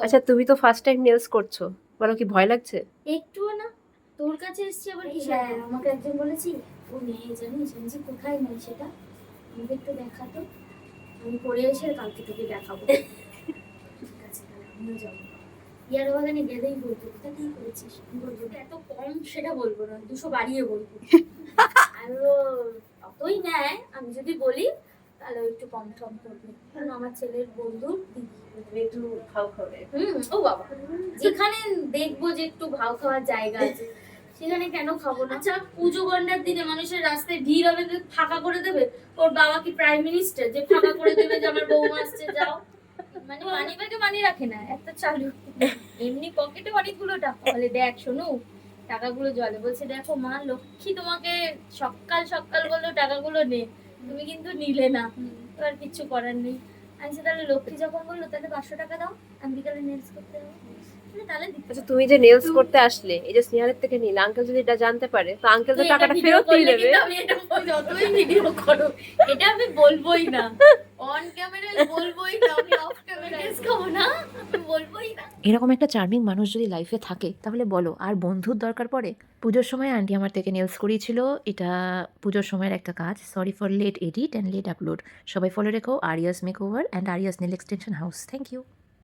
আচ্ছা, তুমি তো ফার্স্ট টাইম নেলস করছো, বলো কি ভয় লাগছে? একটুও না। তোর কাছে এসছি আবার কি? হ্যাঁ, আমাকে একজন বলেছি ও নেই জানিস, আমি যে কোথায় নেই সেটা আমাকে একটু দেখাতো, আমি পরে এসে কালকে তোকে দেখাবো। ঠিক আছে, তাহলে আমিও যাবো। ইয়ার বাগানে গেলেই বলবো কোথা কি করেছিস, আমি বলবো এত কম সেটা বলবো না, 200 বাড়িয়ে বলবো। আর ও অতই নেয়, আমি যদি বলি তাহলে ও একটু কম টম করবে, কারণ আমার ছেলের বন্ধুর দিদি একটু খাও খাবে। ও বাবা, যেখানে দেখবো যে একটু ভাও খাওয়ার জায়গা আছে সেখানে কেন খাবো না? আচ্ছা, পুজো গন্ডার দিনে মানুষের রাস্তায় ভিড় হবে, তো ফাঁকা করে দেবে? ওর বাবা কি প্রাইম মিনিস্টার যে ফাঁকা করে দেবে যে আমার বৌমা আসছে যাও? মানে মানি ব্যাগে মানি রাখে না একটা চালু, এমনি পকেটে অনেকগুলো টাকা। বলে দেখ শোনো, টাকাগুলো জলে। বলছে দেখো মা লক্ষ্মী তোমাকে সকাল সকাল বললো টাকাগুলো নে, তুমি কিন্তু নিলে না, তো আর কিচ্ছু করার নেই। আমি তাহলে লক্ষ্মী যখন বললো তাহলে 500 টাকা দাও, আমি বিকালে নেলস করতে যাবো। তাহলে দিতে আচ্ছা, তুমি যে নেলস করতে আসলে, এই যে স্নেহারের থেকে নিলে, আঙ্কেল যদি এটা জানতে পারে তো আঙ্কেল তো তুই টাকাটা এটা ফেরত দিয়ে ভিডিও দেবে। করলে কিন্তু আমি এটা যতই ভিডিও করো এটা আমি বলবোই না, অন ক্যামেরায় বলবোই না, আমি অফ ক্যামেরায় খাবো না, আমি বলবোই না। এরকম একটা চার্মিং মানুষ যদি লাইফে থাকে তাহলে বলো আর বন্ধুর দরকার পড়ে? পুজোর সময় আন্টি আমার থেকে নেলস করিয়েছিল, এটা পুজোর সময়ের একটা কাজ। Sorry for late edit and late upload. সবাই ফলো রেখো Aria's make over and Aria's nail extension house. Thank you.